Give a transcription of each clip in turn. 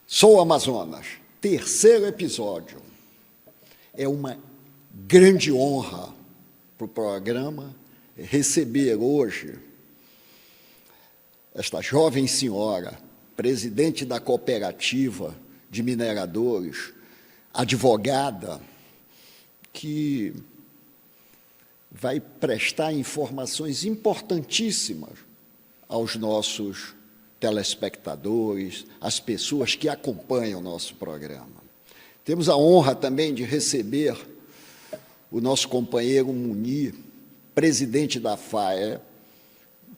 Sou Amazonas, terceiro episódio. É uma grande honra para o programa receber hoje esta jovem senhora, presidente da cooperativa de mineradores, advogada, que vai prestar informações importantíssimas aos nossos telespectadores, às pessoas que acompanham o nosso programa. Temos a honra também de receber o nosso companheiro Munir, presidente da FAE,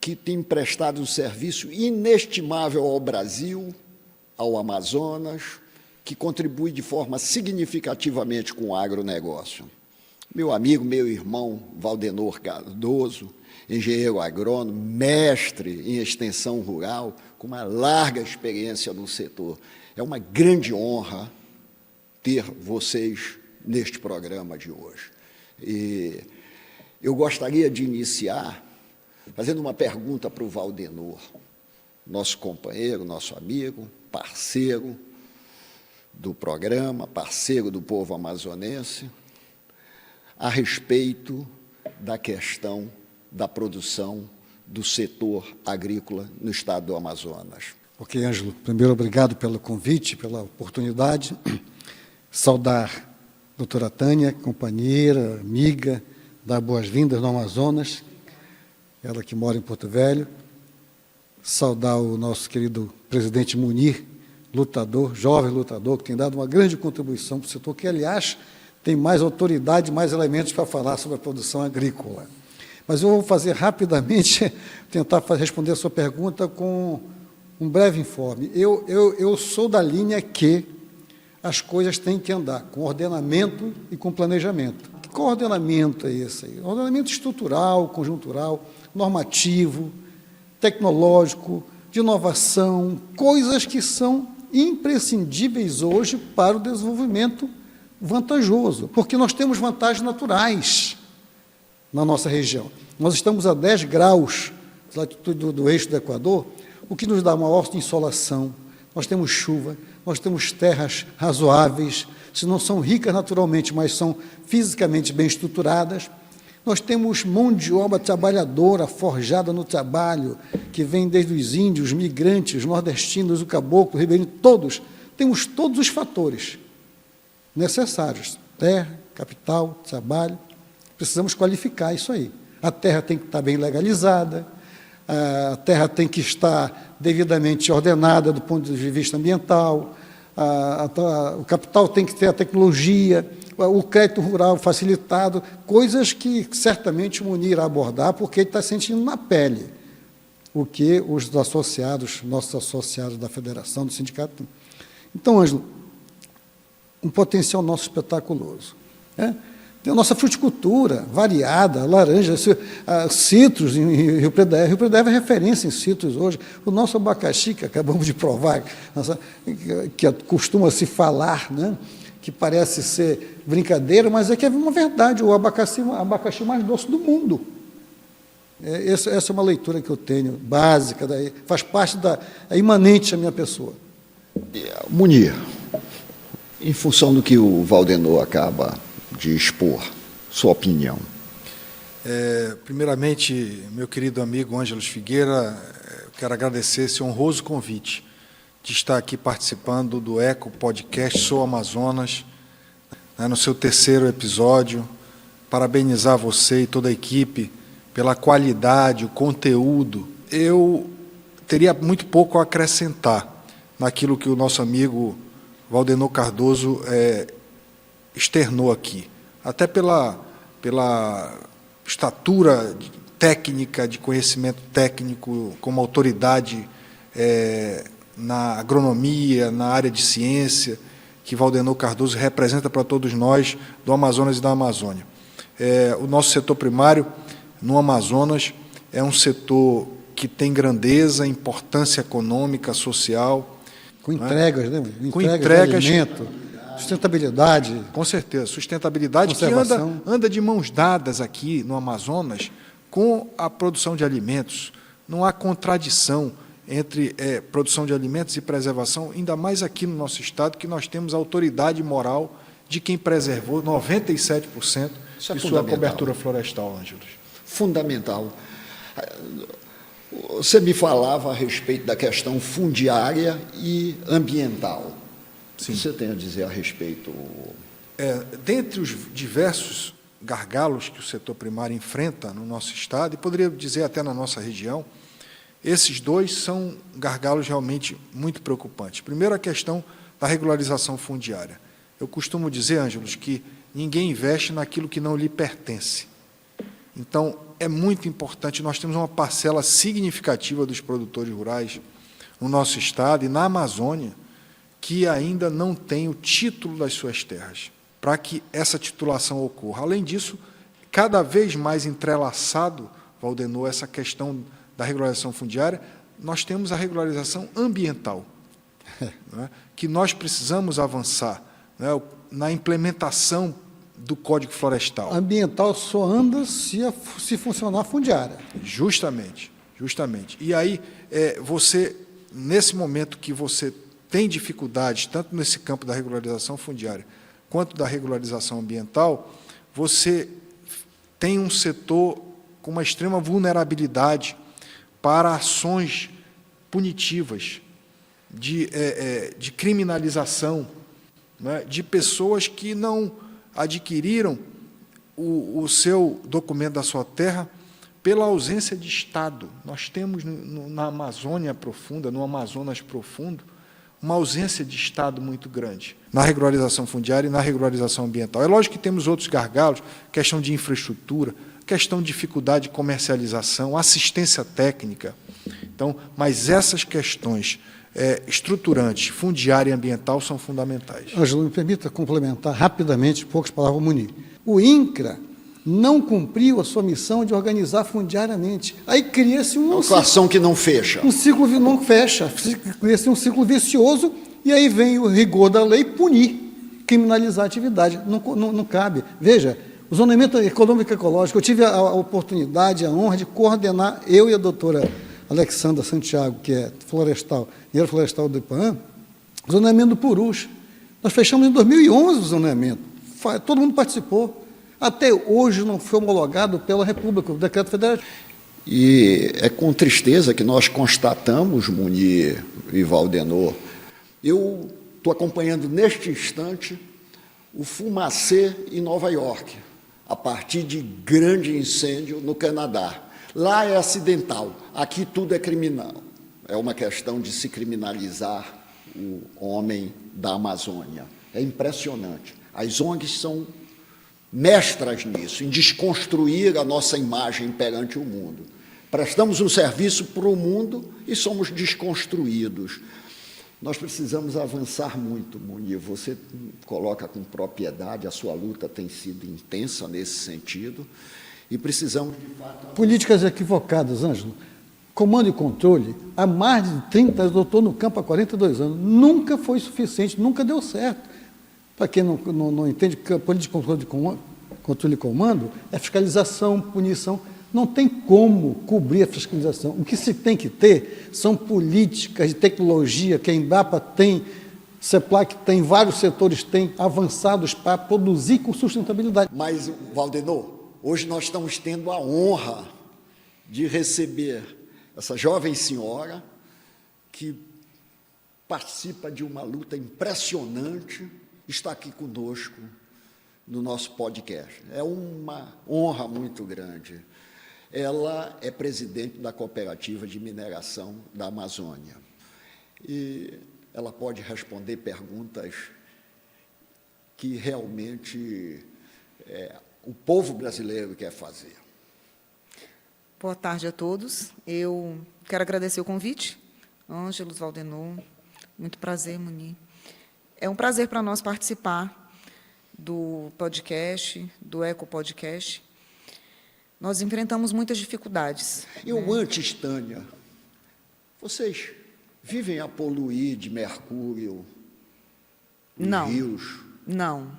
que tem prestado um serviço inestimável ao Brasil, ao Amazonas, que contribui de forma significativamente com o agronegócio. Meu amigo, meu irmão, Valdenor Cardoso, engenheiro agrônomo, mestre em extensão rural, com uma larga experiência no setor. É uma grande honra ter vocês neste programa de hoje. E eu gostaria de iniciar fazendo uma pergunta para o Valdenor, nosso companheiro, nosso amigo, parceiro do programa, parceiro do povo amazonense, a respeito da questão da produção do setor agrícola no estado do Amazonas. Ok, Ângelo. Primeiro, obrigado pelo convite, pela oportunidade. Saudar a doutora Tânia, companheira, amiga, dar boas-vindas no Amazonas, ela que mora em Porto Velho. Saudar o nosso querido presidente Munir, lutador, jovem lutador, que tem dado uma grande contribuição para o setor, que, aliás, tem mais autoridade, mais elementos para falar sobre a produção agrícola. Mas eu vou fazer rapidamente, tentar responder a sua pergunta com um breve informe. Eu sou da linha que as coisas têm que andar com ordenamento e com planejamento. Que ordenamento é esse aí? Ordenamento estrutural, conjuntural, normativo, tecnológico, de inovação, coisas que são imprescindíveis hoje para o desenvolvimento vantajoso, porque nós temos vantagens naturais na nossa região. Nós estamos a 10 graus de latitude do eixo do Equador, o que nos dá uma maior insolação, nós temos chuva, nós temos terras razoáveis, se não são ricas naturalmente, mas são fisicamente bem estruturadas. Nós temos mão de obra trabalhadora, forjada no trabalho, que vem desde os índios, migrantes, os nordestinos, o caboclo, o ribeirinho, todos. Temos todos os fatores necessários, terra, capital, trabalho. Precisamos qualificar isso aí. A terra tem que estar bem legalizada, a terra tem que estar devidamente ordenada do ponto de vista ambiental, o capital tem que ter a tecnologia, o crédito rural facilitado, coisas que certamente o Munir irá abordar, porque ele está sentindo na pele o que os associados, nossos associados da federação, do sindicato. Então, Ângelo, um potencial nosso espetaculoso, né? Tem a nossa fruticultura variada, laranja, citros em Rio Preto. Rio Preto é referência em citros hoje. O nosso abacaxi, que acabamos de provar, que costuma se falar, né, que parece ser brincadeira, mas é que é uma verdade, o abacaxi mais doce do mundo. Essa é uma leitura que eu tenho, básica, faz parte é imanente à minha pessoa. Munir, em função do que o Valdenor acaba de expor, sua opinião. Primeiramente, meu querido amigo Ângelos Figueira, quero agradecer esse honroso convite de estar aqui participando do Eco Podcast Sou Amazonas, né, no seu terceiro episódio. Parabenizar você e toda a equipe pela qualidade, o conteúdo. Eu teria muito pouco a acrescentar naquilo que o nosso amigo Valdenor Cardoso externou aqui, até pela estatura técnica, de conhecimento técnico, como autoridade na agronomia, na área de ciência, que Valdenor Cardoso representa para todos nós do Amazonas e da Amazônia. O nosso setor primário no Amazonas é um setor que tem grandeza, importância econômica, social. Com entregas, né? Com entregas de alimento, sustentabilidade. Com certeza, sustentabilidade que anda de mãos dadas aqui no Amazonas com a produção de alimentos. Não há contradição entre produção de alimentos e preservação, ainda mais aqui no nosso estado, que nós temos a autoridade moral de quem preservou 97% de sua cobertura florestal, Ângelos. Fundamental. Você me falava a respeito da questão fundiária e ambiental. Sim. O que você tem a dizer a respeito? Dentre os diversos gargalos que o setor primário enfrenta no nosso estado, e poderia dizer até na nossa região, esses dois são gargalos realmente muito preocupantes. Primeiro, a questão da regularização fundiária. Eu costumo dizer, Ângelos, que ninguém investe naquilo que não lhe pertence. Então, é muito importante, nós temos uma parcela significativa dos produtores rurais no nosso estado e na Amazônia que ainda não tem o título das suas terras, para que essa titulação ocorra. Além disso, cada vez mais entrelaçado, Valdenor, essa questão da regularização fundiária, nós temos a regularização ambiental, né, que nós precisamos avançar, né, na implementação do Código Florestal. Ambiental só anda se funcionar a fundiária. Justamente. E aí, você, nesse momento que você tem dificuldades, tanto nesse campo da regularização fundiária, quanto da regularização ambiental, você tem um setor com uma extrema vulnerabilidade para ações punitivas, de criminalização, né, de pessoas que não adquiriram o seu documento da sua terra pela ausência de Estado. Nós temos na Amazônia profunda, no Amazonas profundo, uma ausência de Estado muito grande na regularização fundiária e na regularização ambiental. É lógico que temos outros gargalos, questão de infraestrutura, questão de dificuldade de comercialização, assistência técnica. Então, mas essas questões estruturantes, fundiária e ambiental, são fundamentais. Ângelo, me permita complementar rapidamente, poucas palavras ao Munir. O INCRA não cumpriu a sua missão de organizar fundiariamente. Aí cria-se uma situação que não fecha. Um ciclo não fecha, cria-se um ciclo vicioso, e aí vem o rigor da lei punir, criminalizar a atividade. Não cabe. Veja, o zoneamento econômico e ecológico, eu tive a oportunidade, a honra de coordenar, eu e a doutora Alexandra Santiago, que é engenheira florestal do IPAM, o zoneamento do Purus. Nós fechamos em 2011 o zoneamento, todo mundo participou. Até hoje não foi homologado pela República, o decreto federal. E é com tristeza que nós constatamos, Munir e Valdenor, eu estou acompanhando neste instante o fumacê em Nova York, a partir de grande incêndio no Canadá. Lá é acidental, aqui tudo é criminal. É uma questão de se criminalizar o homem da Amazônia. É impressionante. As ONGs são mestras nisso, em desconstruir a nossa imagem perante o mundo. Prestamos um serviço para o mundo e somos desconstruídos. Nós precisamos avançar muito, Munir. Você coloca com propriedade, a sua luta tem sido intensa nesse sentido, e precisamos, de fato... Políticas equivocadas, Ângelo. Comando e controle, há mais de 30 anos, eu estou no campo há 42 anos, nunca foi suficiente, nunca deu certo. Para quem não entende, política de controle e comando é fiscalização, punição. Não tem como cobrir a fiscalização. O que se tem que ter são políticas de tecnologia que a Embrapa tem, CEPLAC tem, vários setores têm, avançados para produzir com sustentabilidade. Mas, Valdenor, hoje nós estamos tendo a honra de receber essa jovem senhora que participa de uma luta impressionante, está aqui conosco no nosso podcast. É uma honra muito grande. Ela é presidente da Cooperativa de Mineração da Amazônia. E ela pode responder perguntas que realmente o povo brasileiro quer fazer. Boa tarde a todos. Eu quero agradecer o convite, Ângelos, Valdenor. Muito prazer, Munir. É um prazer para nós participar do podcast, do Eco Podcast. Nós enfrentamos muitas dificuldades. Antes, Tânia, vocês vivem a poluir de mercúrio nos rios? Não.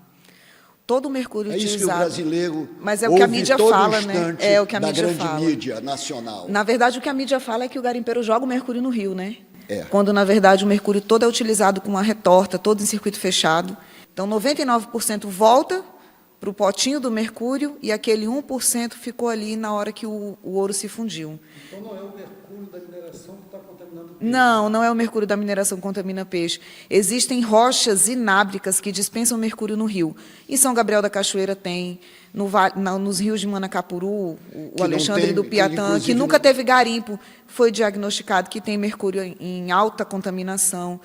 todo o mercúrio É isso que o utilizado. brasileiro Mas é o que a ouve mídia todo fala, né? instante É o que a da mídia grande fala. mídia nacional. Na verdade, o que a mídia fala é que o garimpeiro joga o mercúrio no rio, né? É. Quando, na verdade, o mercúrio todo é utilizado com uma retorta, todo em circuito fechado. Então, 99% volta para o potinho do mercúrio e aquele 1% ficou ali na hora que o ouro se fundiu. Então não é o mercúrio da mineração que está contaminando o peixe. Não, não é o mercúrio da mineração que contamina peixe. Existem rochas inábricas que dispensam mercúrio no rio. Em São Gabriel da Cachoeira tem, nos rios de Manacapuru, o não Alexandre tem, do que, Piatã, que inclusive, nunca teve garimpo, foi diagnosticado que tem mercúrio em alta contaminação.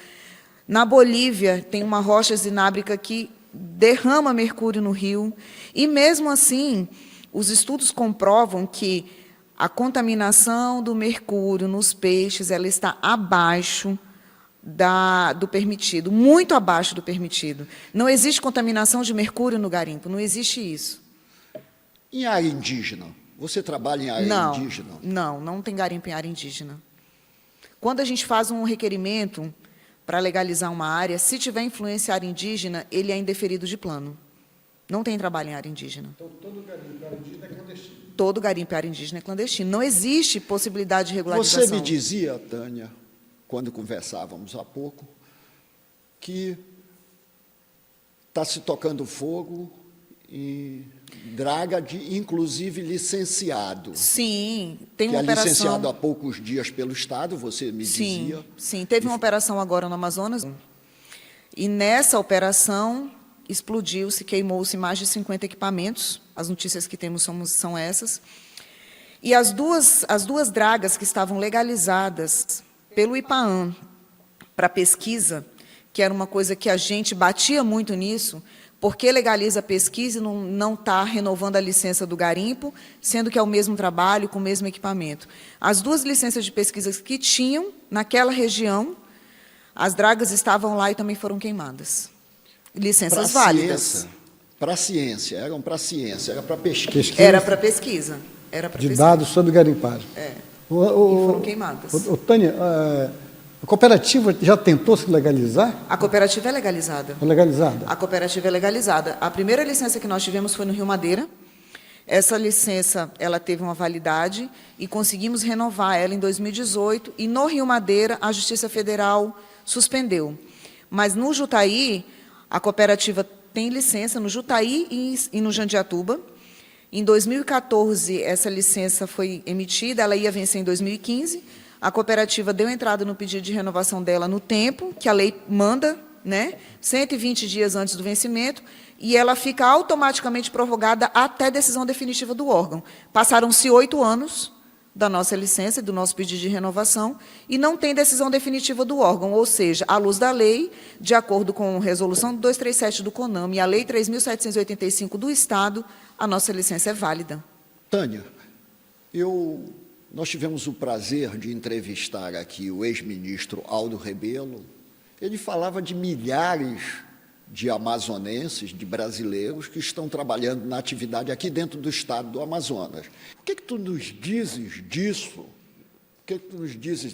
Na Bolívia, tem uma rocha inábrica que derrama mercúrio no rio. E, mesmo assim, os estudos comprovam que a contaminação do mercúrio nos peixes ela está abaixo do permitido, muito abaixo do permitido. Não existe contaminação de mercúrio no garimpo, não existe isso. Em área indígena, você trabalha em área indígena? Não tem garimpo em área indígena. Quando a gente faz um requerimento para legalizar uma área, se tiver influência área indígena, ele é indeferido de plano. Não tem trabalho em área indígena. Então todo garimpo em área indígena é clandestino. Todo garimpo em área indígena é clandestino. Não existe possibilidade de regularização. Você me dizia, Tânia, quando conversávamos há pouco, que está se tocando fogo em draga de, inclusive, licenciado. Sim, tem Que uma é operação... licenciado há poucos dias pelo Estado, você me dizia. Sim, teve uma operação agora no Amazonas, e nessa operação explodiu-se, queimou-se mais de 50 equipamentos, as notícias que temos são essas, e as duas dragas que estavam legalizadas pelo IPAAM para pesquisa, que era uma coisa que a gente batia muito nisso, porque legaliza a pesquisa e não está renovando a licença do garimpo, sendo que é o mesmo trabalho, com o mesmo equipamento. As duas licenças de pesquisa que tinham naquela região, as dragas estavam lá e também foram queimadas. Licenças válidas. Para a ciência, eram para a ciência, era para pesquisa. Era para pesquisa. Era para De pesquisa. dados sobre garimpagem. E foram queimadas. Tânia, a cooperativa já tentou se legalizar? A cooperativa é legalizada. É legalizada? A cooperativa é legalizada. A primeira licença que nós tivemos foi no Rio Madeira. Essa licença ela teve uma validade e conseguimos renovar ela em 2018. E no Rio Madeira, a Justiça Federal suspendeu. Mas no Jutaí, a cooperativa tem licença no Jutaí e no Jandiatuba. Em 2014, essa licença foi emitida, ela ia vencer em 2015. A cooperativa deu entrada no pedido de renovação dela no tempo, que a lei manda, né, 120 dias antes do vencimento, e ela fica automaticamente prorrogada até decisão definitiva do órgão. Passaram-se 8 anos da nossa licença, do nosso pedido de renovação, e não tem decisão definitiva do órgão, ou seja, à luz da lei, de acordo com a resolução 237 do CONAMA e a lei 3.785 do Estado, a nossa licença é válida. Tânia, nós tivemos o prazer de entrevistar aqui o ex-ministro Aldo Rebelo. Ele falava de milhares de amazonenses, de brasileiros, que estão trabalhando na atividade aqui dentro do estado do Amazonas. O que tu nos dizes disso? O que tu nos dizes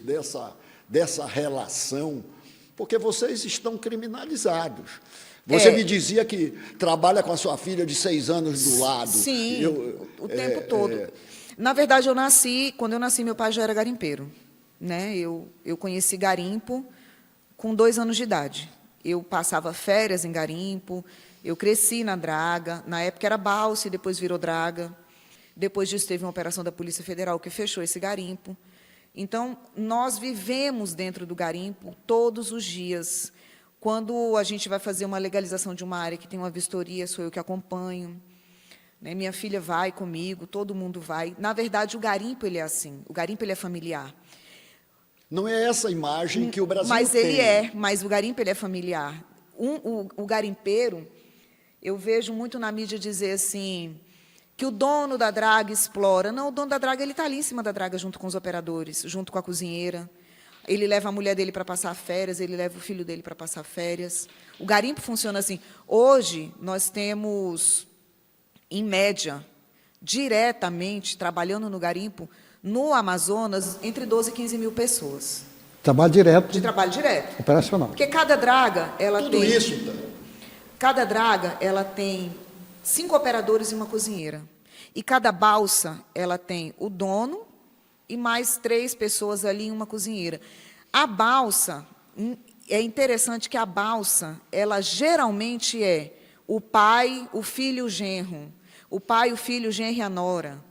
dessa relação? Porque vocês estão criminalizados. Você me dizia que trabalha com a sua filha de 6 anos do lado. Sim, o tempo todo. Na verdade, quando eu nasci, meu pai já era garimpeiro, né? Eu conheci garimpo com 2 anos de idade. Eu passava férias em garimpo, eu cresci na draga, na época era balsa e depois virou draga. Depois disso, teve uma operação da Polícia Federal que fechou esse garimpo. Então, nós vivemos dentro do garimpo todos os dias. Quando a gente vai fazer uma legalização de uma área que tem uma vistoria, sou eu que acompanho. Né? Minha filha vai comigo, todo mundo vai. Na verdade, o garimpo ele é assim, o garimpo ele é familiar. Não é essa imagem que o Brasil mas tem. Mas o garimpo ele é familiar. O garimpeiro, eu vejo muito na mídia dizer assim, que o dono da draga explora. Não, o dono da draga ele está ali em cima da draga junto com os operadores, junto com a cozinheira. Ele leva a mulher dele para passar férias, ele leva o filho dele para passar férias. O garimpo funciona assim. Hoje, nós temos, em média, diretamente, trabalhando no garimpo, no Amazonas, entre 12 e 15 mil pessoas. Trabalho direto. De trabalho direto. Operacional. Porque cada draga, ela Tudo tem... isso, tá? Cada draga, ela tem 5 operadores e uma cozinheira. E cada balsa, ela tem o dono e mais 3 pessoas ali em uma cozinheira. A balsa, é interessante que a balsa, ela geralmente é o pai, o filho e o genro. O pai, o filho, o genro e a nora.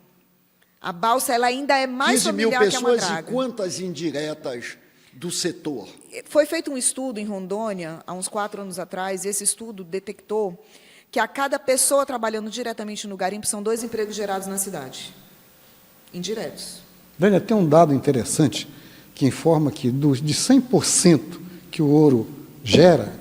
A balsa, ela ainda é mais 15 mil familiar que a pessoas madraga. e quantas indiretas do setor? Foi feito um estudo em Rondônia, há uns 4 anos atrás, e esse estudo detectou que a cada pessoa trabalhando diretamente no garimpo, são 2 empregos gerados na cidade. Indiretos. Dânia, tem um dado interessante que informa que de 100% que o ouro gera,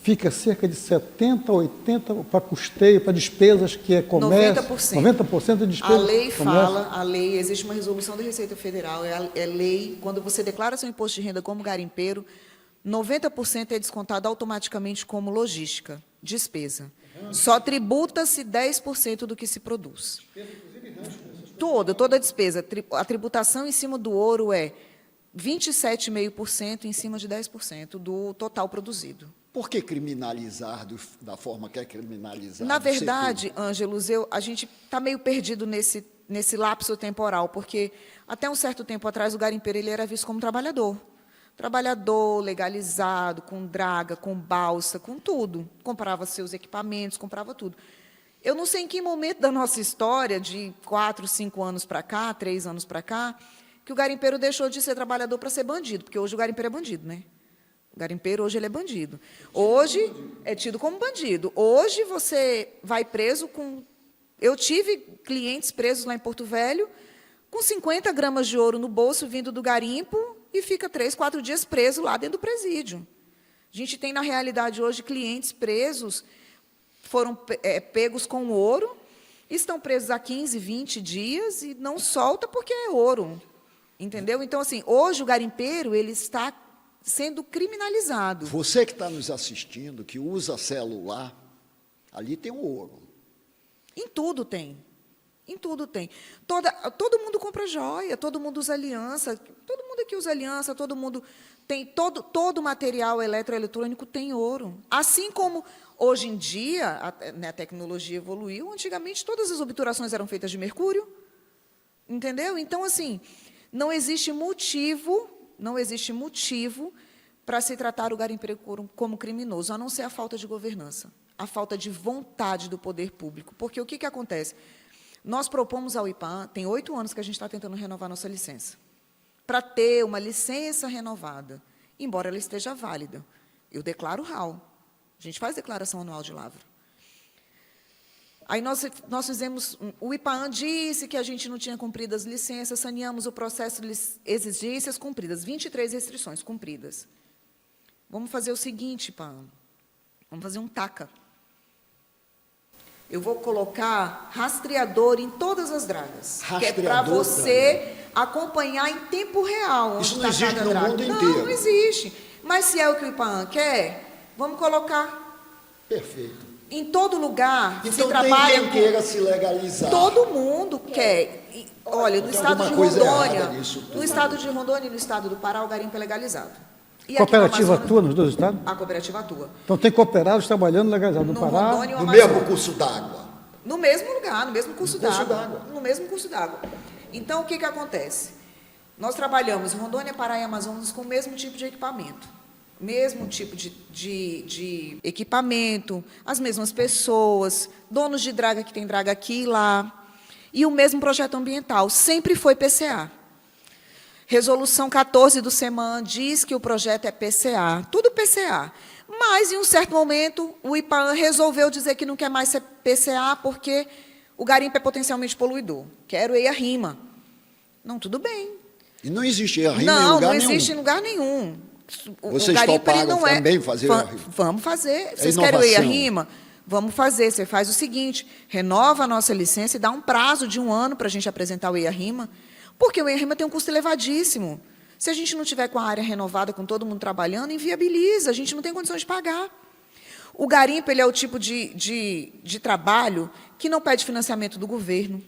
fica cerca de 70% a 80% para custeio, para despesas, que é comércio. 90% de despesas. A lei fala, existe uma resolução da Receita Federal, é lei, quando você declara seu imposto de renda como garimpeiro, 90% é descontado automaticamente como logística, despesa. Só tributa-se 10% do que se produz. Toda a despesa. A tributação em cima do ouro é 27,5% em cima de 10% do total produzido. Por que criminalizar da forma que é criminalizado? Na verdade, Ângelos, a gente está meio perdido nesse lapso temporal, porque até um certo tempo atrás o garimpeiro ele era visto como trabalhador. Trabalhador, legalizado, com draga, com balsa, com tudo. Comprava seus equipamentos, comprava tudo. Eu não sei em que momento da nossa história, de 4, 5 anos para cá, 3 anos para cá, que o garimpeiro deixou de ser trabalhador para ser bandido, porque hoje o garimpeiro é bandido, né? O garimpeiro hoje ele é bandido. Hoje é tido como bandido. Hoje você vai preso com... Eu tive clientes presos lá em Porto Velho com 50 gramas de ouro no bolso vindo do garimpo e fica 3, 4 dias preso lá dentro do presídio. A gente tem, na realidade, hoje, clientes presos, foram pegos com ouro, estão presos há 15, 20 dias e não solta porque é ouro. Entendeu? Então, assim, hoje o garimpeiro ele está sendo criminalizado. Você que está nos assistindo, que usa celular, ali tem o ouro. Em tudo tem. Em tudo tem. Todo mundo compra joia, todo mundo usa aliança, todo mundo aqui usa aliança, todo mundo tem, todo material eletroeletrônico tem ouro. Assim como, hoje em dia, a tecnologia evoluiu, antigamente todas as obturações eram feitas de mercúrio. Entendeu? Então, assim, não existe motivo para se tratar o garimpeiro como criminoso, a não ser a falta de governança, a falta de vontade do poder público. Porque o que acontece? Nós propomos ao IPAAN, tem 8 anos que a gente está tentando renovar nossa licença, para ter uma licença renovada, embora ela esteja válida. Eu declaro RAL, a gente faz declaração anual de lavra. Aí nós fizemos, o IPAAN disse que a gente não tinha cumprido as licenças, saneamos o processo de exigências cumpridas, 23 restrições cumpridas. Vamos fazer o seguinte, IPAAN, vamos fazer um TACA. Eu vou colocar rastreador em todas as dragas, que é para você acompanhar em tempo real. Isso não existe no mundo inteiro. Não existe. Mas se é o que o IPAAN quer, vamos colocar. Perfeito. Em todo lugar então se trabalha. Tem quem queira se legalizar. Todo mundo quer. Olha, no estado de Rondônia, no estado de Rondônia e no estado do Pará, o garimpo é legalizado. E a cooperativa atua nos 2 estados? A cooperativa atua. Então tem cooperados trabalhando legalizado no Pará. Rondônia, no mesmo curso d'água. No mesmo lugar, no mesmo curso d'água. No mesmo curso d'água. Então, o que acontece? Nós trabalhamos em Rondônia, Pará e Amazonas com o mesmo tipo de equipamento. Mesmo tipo de equipamento, as mesmas pessoas, donos de draga que tem draga aqui e lá, e o mesmo projeto ambiental, sempre foi PCA. Resolução 14 do SEMAN diz que o projeto é PCA, tudo PCA. Mas, em um certo momento, o IPAAN resolveu dizer que não quer mais ser PCA porque o garimpo é potencialmente poluidor. Quero EIA-RIMA. Não, tudo bem. E não existe EIA-RIMA em lugar nenhum? Não existe em lugar nenhum. Vocês toparam também fazer EIA-RIMA? Vamos fazer. Vocês querem o EIA-RIMA? Vamos fazer. Você faz o seguinte, renova a nossa licença e dá um prazo de 1 ano para a gente apresentar o EIA-RIMA, porque o EIA-RIMA tem um custo elevadíssimo. Se a gente não tiver com a área renovada, com todo mundo trabalhando, inviabiliza, a gente não tem condições de pagar. O garimpo ele é o tipo de trabalho que não pede financiamento do governo.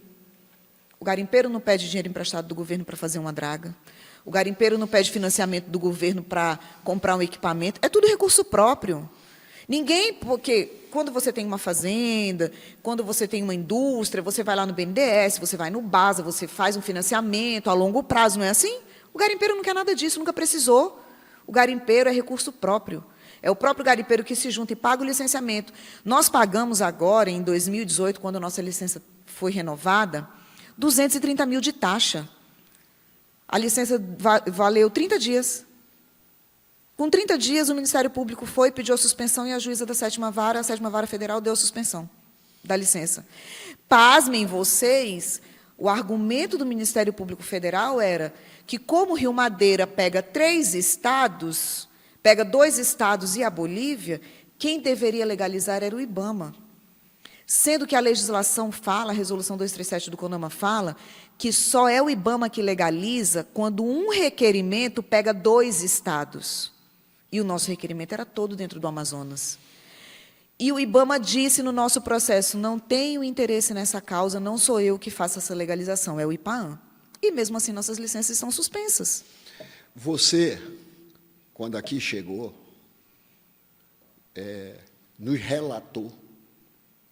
O garimpeiro não pede dinheiro emprestado do governo para fazer uma draga. O garimpeiro não pede financiamento do governo para comprar um equipamento. É tudo recurso próprio. Ninguém, porque quando você tem uma fazenda, quando você tem uma indústria, você vai lá no BNDES, você vai no BASA, você faz um financiamento a longo prazo, não é assim? O garimpeiro não quer nada disso, nunca precisou. O garimpeiro é recurso próprio. É o próprio garimpeiro que se junta e paga o licenciamento. Nós pagamos agora, em 2018, quando a nossa licença foi renovada, 230 mil de taxa. A licença valeu 30 dias. Com 30 dias, o Ministério Público foi, pediu a suspensão, e a juíza da sétima vara federal, deu a suspensão da licença. Pasmem vocês, o argumento do Ministério Público Federal era que, como o Rio Madeira pega 3 estados, pega 2 estados e a Bolívia, quem deveria legalizar era o IBAMA. Sendo que a legislação fala, a resolução 237 do CONAMA fala, que só é o IBAMA que legaliza quando um requerimento pega 2 estados. E o nosso requerimento era todo dentro do Amazonas. E o IBAMA disse no nosso processo, não tenho interesse nessa causa, não sou eu que faço essa legalização, é o IPAAN. E, mesmo assim, nossas licenças estão suspensas. Você, quando aqui chegou, nos relatou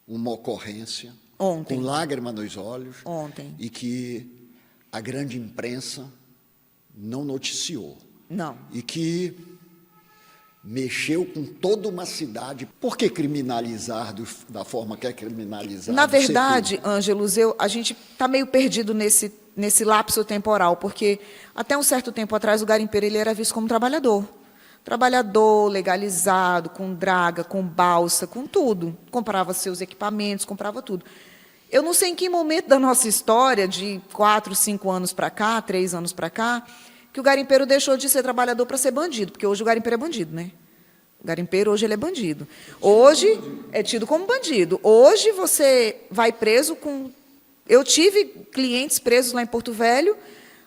uma ocorrência Ontem. com lágrima nos olhos Ontem. e que a grande imprensa não noticiou. Não. E que mexeu com toda uma cidade. Por que criminalizar da forma que é criminalizado? Na verdade, Ângelos, a gente está meio perdido nesse lapso temporal, porque até um certo tempo atrás o garimpeiro ele era visto como trabalhador. Trabalhador, legalizado, com draga, com balsa, com tudo. Comprava seus equipamentos, comprava tudo. Eu não sei em que momento da nossa história, de 4, 5 anos para cá, 3 anos para cá, que o garimpeiro deixou de ser trabalhador para ser bandido, porque hoje o garimpeiro é bandido, né? O garimpeiro hoje ele é bandido. Hoje é tido como bandido. Hoje você vai preso com... Eu tive clientes presos lá em Porto Velho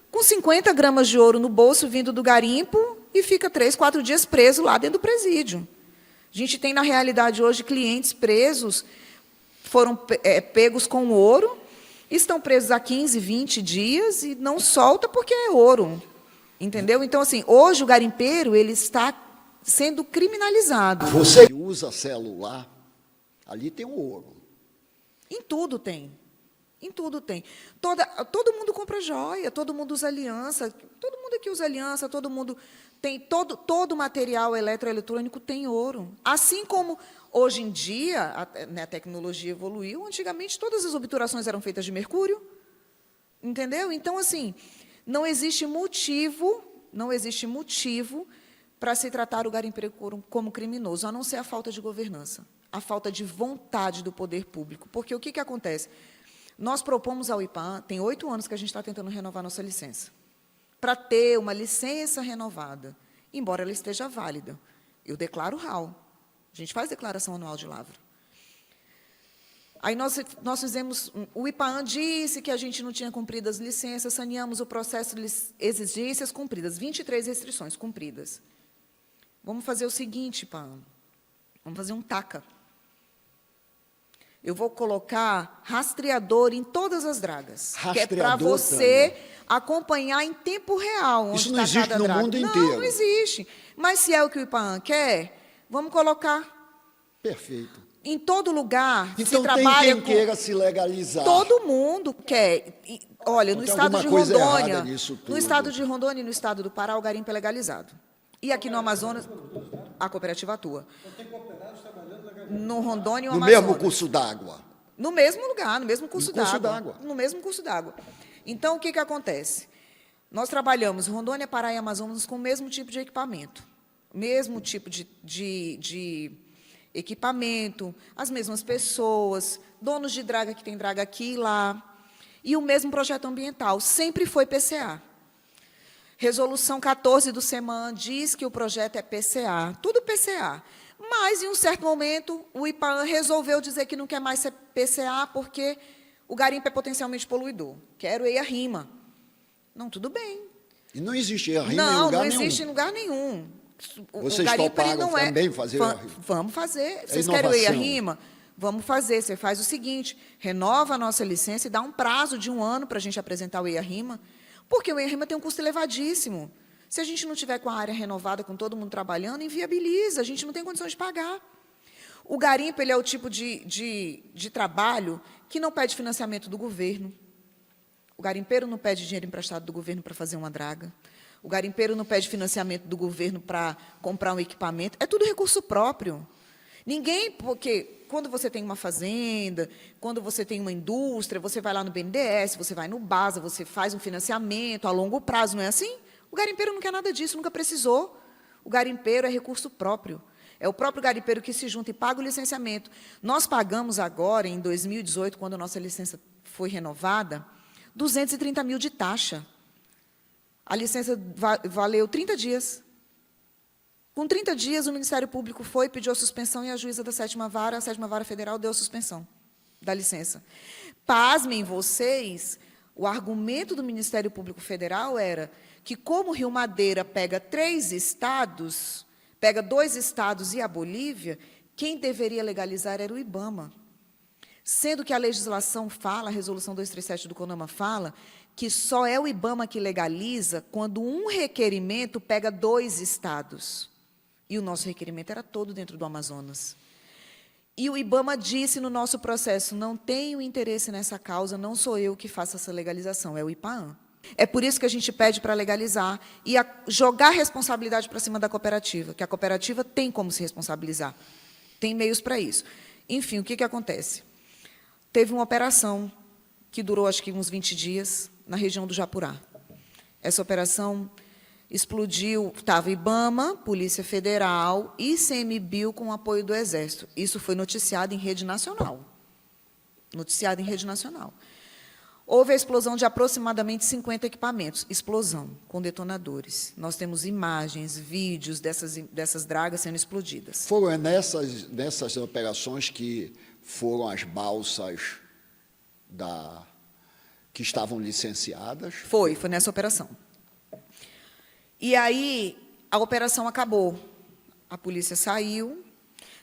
com 50 gramas de ouro no bolso vindo do garimpo e fica 3, 4 dias preso lá dentro do presídio. A gente tem, na realidade, hoje, clientes presos, foram pegos com ouro, estão presos há 15, 20 dias e não solta porque é ouro. Entendeu? Então, assim, hoje o garimpeiro ele está sendo criminalizado. Você que usa celular, ali tem um ouro. Em tudo tem. Em tudo tem. Todo mundo compra joia, todo mundo usa aliança, todo mundo aqui usa aliança, todo mundo tem, todo material eletroeletrônico tem ouro. Assim como, hoje em dia, a tecnologia evoluiu, antigamente todas as obturações eram feitas de mercúrio. Entendeu? Então, assim... Não existe motivo para se tratar o garimpeiro como criminoso, a não ser a falta de governança, a falta de vontade do poder público. Porque o que acontece? Nós propomos ao IPAAN, tem 8 anos que a gente está tentando renovar nossa licença, para ter uma licença renovada, embora ela esteja válida. Eu declaro RAL. A gente faz declaração anual de lavra. Aí nós fizemos... O IPAAN disse que a gente não tinha cumprido as licenças, saneamos o processo de exigências cumpridas, 23 restrições cumpridas. Vamos fazer o seguinte, IPAAN. Vamos fazer um TACA. Eu vou colocar rastreador em todas as dragas. Que é para você acompanhar em tempo real onde isso não existe cada no draga. mundo inteiro. Não existe. Mas se é o que o IPAAN quer, vamos colocar. Perfeito. Em todo lugar então se trabalha tem quem queira se legalizar. Todo mundo quer. Olha, no estado de Rondônia, no estado de Rondônia e no estado do Pará, o garimpo é legalizado. E aqui no Amazonas, a cooperativa atua. No Rondônia e o no Amazonas. mesmo curso d'água. No mesmo lugar, no mesmo curso d'água. No mesmo curso d'água. Então, o que acontece? Nós trabalhamos Rondônia, Pará e Amazonas com o mesmo tipo de equipamento. Mesmo tipo de equipamento, as mesmas pessoas, donos de draga que tem draga aqui e lá, e o mesmo projeto ambiental, sempre foi PCA. Resolução 14 do SEMAN diz que o projeto é PCA, tudo PCA. Mas, em um certo momento, o IPAAN resolveu dizer que não quer mais ser PCA porque o garimpo é potencialmente poluidor. Quero EIA-RIMA. Não, tudo bem. E não existe EIA-RIMA em lugar nenhum? Não existe em lugar nenhum. Vocês toparam também fazer EIA-RIMA? Vamos fazer. Vocês querem o EIA-RIMA? Vamos fazer. Você faz o seguinte, renova a nossa licença e dá um prazo de 1 ano para a gente apresentar o EIA-RIMA, porque o EIA-RIMA tem um custo elevadíssimo. Se a gente não tiver com a área renovada, com todo mundo trabalhando, inviabiliza, a gente não tem condições de pagar. O garimpo ele é o tipo de trabalho que não pede financiamento do governo. O garimpeiro não pede dinheiro emprestado do governo para fazer uma draga. O garimpeiro não pede financiamento do governo para comprar um equipamento. É tudo recurso próprio. Ninguém, porque quando você tem uma fazenda, quando você tem uma indústria, você vai lá no BNDES, você vai no BASA, você faz um financiamento a longo prazo, não é assim? O garimpeiro não quer nada disso, nunca precisou. O garimpeiro é recurso próprio. É o próprio garimpeiro que se junta e paga o licenciamento. Nós pagamos agora, em 2018, quando a nossa licença foi renovada, 230 mil de taxa. A licença valeu 30 dias. Com 30 dias, o Ministério Público foi, pediu a suspensão e a juíza da 7ª Vara, a 7ª Vara Federal, deu a suspensão da licença. Pasmem vocês, o argumento do Ministério Público Federal era que, como Rio Madeira pega 3 estados, pega 2 estados e a Bolívia, quem deveria legalizar era o IBAMA. Sendo que a legislação fala, a Resolução 237 do CONAMA fala, que só é o IBAMA que legaliza quando um requerimento pega 2 estados. E o nosso requerimento era todo dentro do Amazonas. E o IBAMA disse no nosso processo, não tenho interesse nessa causa, não sou eu que faço essa legalização, é o IPAAM. É por isso que a gente pede para legalizar e jogar a responsabilidade para cima da cooperativa, que a cooperativa tem como se responsabilizar, tem meios para isso. Enfim, o que acontece? Teve uma operação que durou, acho que, uns 20 dias, na região do Japurá. Essa operação explodiu, estava IBAMA, Polícia Federal e ICMBio com o apoio do Exército. Isso foi noticiado em rede nacional. Noticiado em rede nacional. Houve a explosão de aproximadamente 50 equipamentos. Explosão, com detonadores. Nós temos imagens, vídeos dessas dragas sendo explodidas. Foram nessas operações que foram as balsas que estavam licenciadas? Foi nessa operação. E aí, a operação acabou. A polícia saiu.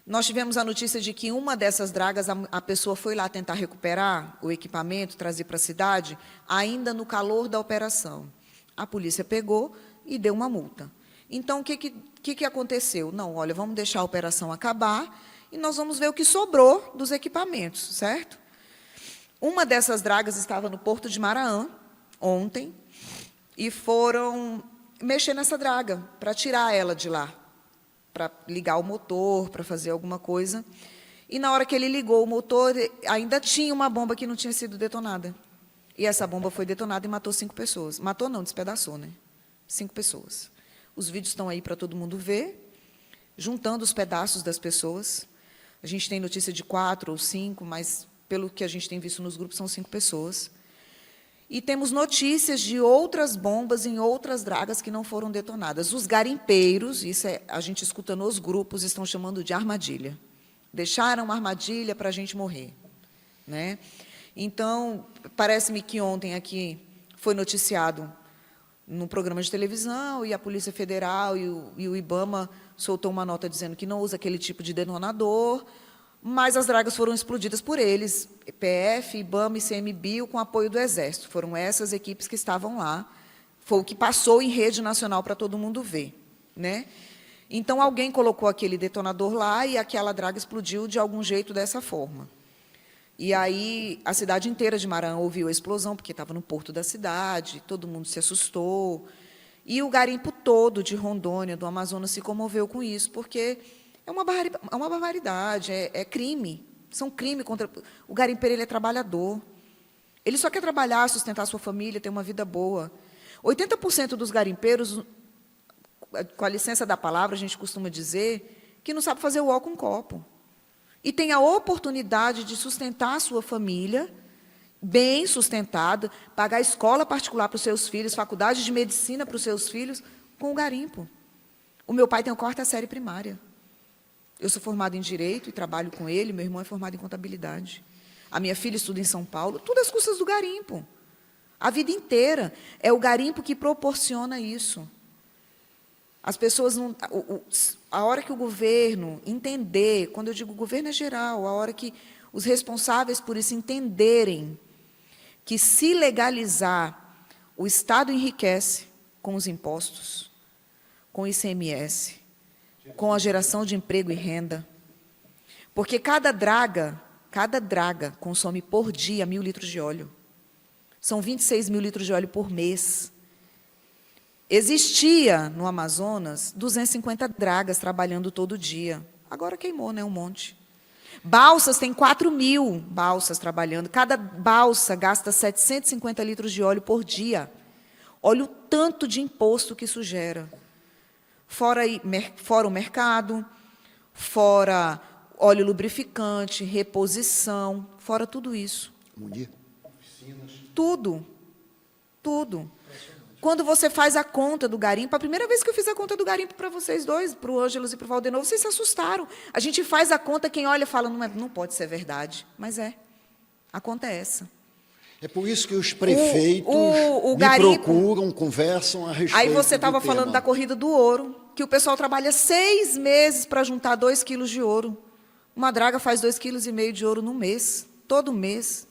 Nós tivemos a notícia de que uma dessas dragas, a pessoa foi lá tentar recuperar o equipamento, trazer para a cidade, ainda no calor da operação. A polícia pegou e deu uma multa. Então, o que aconteceu? Não, olha, vamos deixar a operação acabar e nós vamos ver o que sobrou dos equipamentos, certo? Uma dessas dragas estava no Porto de Maraã, ontem, e foram mexer nessa draga para tirar ela de lá, para ligar o motor, para fazer alguma coisa. E, na hora que ele ligou o motor, ainda tinha uma bomba que não tinha sido detonada. E essa bomba foi detonada e matou 5 pessoas. Matou não, despedaçou, né? 5 pessoas. Os vídeos estão aí para todo mundo ver, juntando os pedaços das pessoas. A gente tem notícia de 4 ou 5, mas, pelo que a gente tem visto nos grupos, são 5 pessoas. E temos notícias de outras bombas em outras dragas que não foram detonadas. Os garimpeiros, a gente escuta nos grupos, estão chamando de armadilha. Deixaram uma armadilha para a gente morrer, né? Então, parece-me que ontem aqui foi noticiado num programa de televisão e a Polícia Federal e o IBAMA soltou uma nota dizendo que não usa aquele tipo de detonador, mas as dragas foram explodidas por eles, PF, IBAMA e ICMBio, com apoio do Exército. Foram essas equipes que estavam lá. Foi o que passou em rede nacional para todo mundo ver, né? Então, alguém colocou aquele detonador lá e aquela draga explodiu de algum jeito dessa forma. E aí, a cidade inteira de Maraã ouviu a explosão, porque estava no porto da cidade, todo mundo se assustou. E o garimpo todo de Rondônia, do Amazonas, se comoveu com isso, porque é uma barbaridade, é crime. São crime contra... O garimpeiro ele é trabalhador. Ele só quer trabalhar, sustentar a sua família, ter uma vida boa. 80% dos garimpeiros, com a licença da palavra, a gente costuma dizer, que não sabe fazer o ó com copo. E tem a oportunidade de sustentar a sua família, bem sustentada, pagar escola particular para os seus filhos, faculdade de medicina para os seus filhos, com o garimpo. O meu pai tem a 4ª série primária. Eu sou formada em Direito e trabalho com ele, meu irmão é formado em Contabilidade. A minha filha estuda em São Paulo, tudo às custas do garimpo. A vida inteira. É o garimpo que proporciona isso. As pessoas não... A hora que o governo entender, quando eu digo governo é geral, a hora que os responsáveis por isso entenderem que, se legalizar, o Estado enriquece com os impostos, com o ICMS, com a geração de emprego e renda. Porque cada draga consome por dia 1.000 litros de óleo. São 26 mil litros de óleo por mês. Existia, no Amazonas, 250 dragas trabalhando todo dia. Agora queimou, né, um monte. Balsas, tem 4.000 balsas trabalhando. Cada balsa gasta 750 litros de óleo por dia. Olha o tanto de imposto que isso gera. Fora o mercado, fora óleo lubrificante, reposição, fora tudo isso. Tudo. Quando você faz a conta do garimpo, a primeira vez que eu fiz a conta do garimpo para vocês dois, para o Ângelos e para o Valdenor, vocês se assustaram. A gente faz a conta, quem olha fala, não pode ser verdade. Mas é. A conta é essa. É por isso que os prefeitos procuram, conversam a respeito. Aí você estava falando da corrida do ouro, que o pessoal trabalha 6 meses para juntar 2 quilos de ouro. Uma draga faz 2,5 quilos de ouro no mês, todo mês.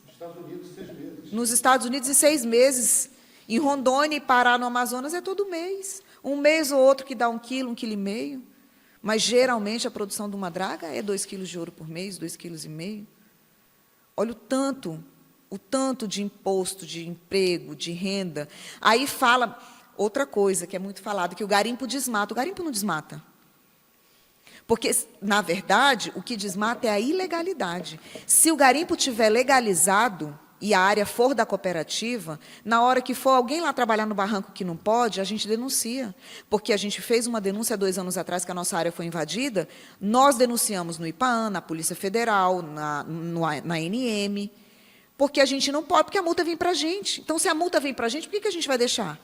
Nos Estados Unidos, em 6 meses. Em Rondônia e Pará, no Amazonas, é todo mês. Um mês ou outro que dá 1 quilo, 1,5 quilo. Mas, geralmente, a produção de uma draga é 2 quilos de ouro por mês, 2,5 quilos. Olha o tanto de imposto, de emprego, de renda. Aí fala outra coisa que é muito falada, que o garimpo desmata. O garimpo não desmata. Porque, na verdade, o que desmata é a ilegalidade. Se o garimpo tiver legalizado e a área for da cooperativa, na hora que for alguém lá trabalhar no barranco que não pode, a gente denuncia. Porque a gente fez uma denúncia 2 anos atrás que a nossa área foi invadida, nós denunciamos no IPAAN, na Polícia Federal, na ANM, porque a gente não pode, porque a multa vem para a gente. Então, se a multa vem para a gente, por que a gente vai deixar?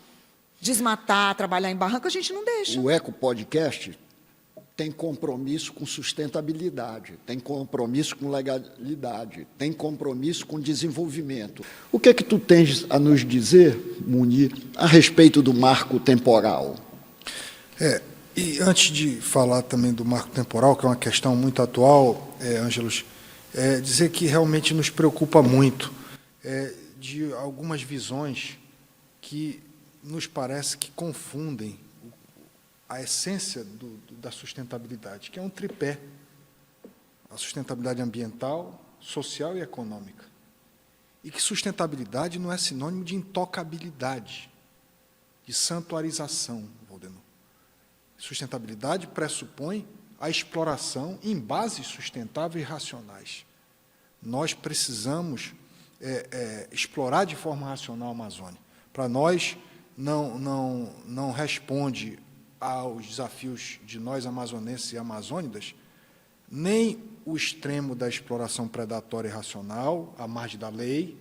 Desmatar, trabalhar em barranco, a gente não deixa. O Eco Podcast tem compromisso com sustentabilidade, tem compromisso com legalidade, tem compromisso com desenvolvimento. O que é que tu tens a nos dizer, Munir, a respeito do marco temporal? E antes de falar também do marco temporal, que é uma questão muito atual, Ângelos, dizer que realmente nos preocupa muito de algumas visões que nos parece que confundem a essência da sustentabilidade, que é um tripé: a sustentabilidade ambiental, social e econômica. E que sustentabilidade não é sinônimo de intocabilidade, de santuarização, Valdenor. Sustentabilidade pressupõe a exploração em bases sustentáveis e racionais. Nós precisamos explorar de forma racional a Amazônia. Para nós, não responde aos desafios de nós amazonenses e amazônidas, nem o extremo da exploração predatória e racional, à margem da lei,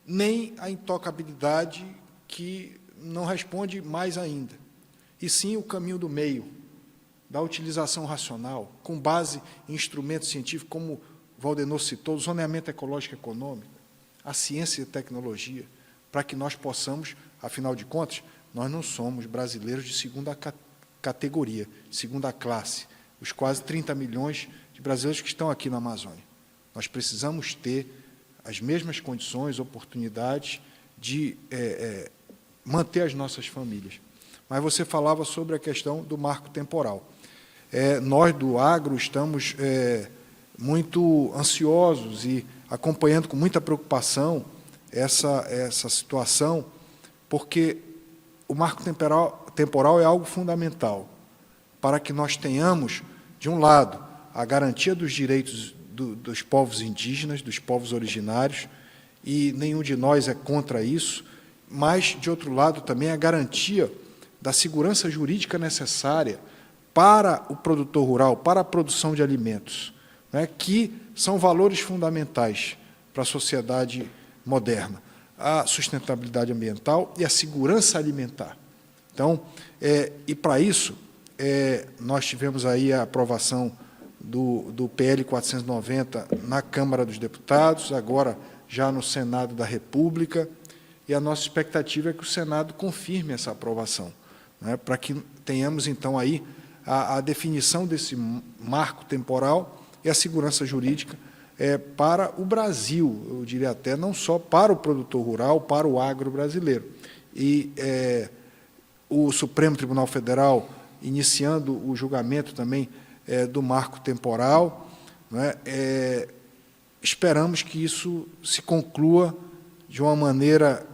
nem a intocabilidade, que não responde mais ainda, e sim o caminho do meio, da utilização racional, com base em instrumentos científicos, como o Valdenor citou, o zoneamento ecológico e econômico, a ciência e a tecnologia, para que nós possamos, afinal de contas, nós não somos brasileiros de segunda categoria, segunda classe, os quase 30 milhões de brasileiros que estão aqui na Amazônia. Nós precisamos ter as mesmas condições, oportunidades de manter as nossas famílias. Mas você falava sobre a questão do marco temporal. Nós, do agro, estamos muito ansiosos e acompanhando com muita preocupação essa situação, porque o marco temporal é algo fundamental para que nós tenhamos, de um lado, a garantia dos direitos dos povos indígenas, dos povos originários, e nenhum de nós é contra isso, mas, de outro lado, também a garantia da segurança jurídica necessária para o produtor rural, para a produção de alimentos, né, que são valores fundamentais para a sociedade moderna, a sustentabilidade ambiental e a segurança alimentar. Então, e para isso, nós tivemos aí a aprovação do PL 490 na Câmara dos Deputados, agora já no Senado da República, e a nossa expectativa é que o Senado confirme essa aprovação, né, para que tenhamos, então, aí a definição desse marco temporal e a segurança jurídica para o Brasil, eu diria até, não só para o produtor rural, para o agro brasileiro. E o Supremo Tribunal Federal iniciando o julgamento também do marco temporal, não é? Esperamos que isso se conclua de uma maneira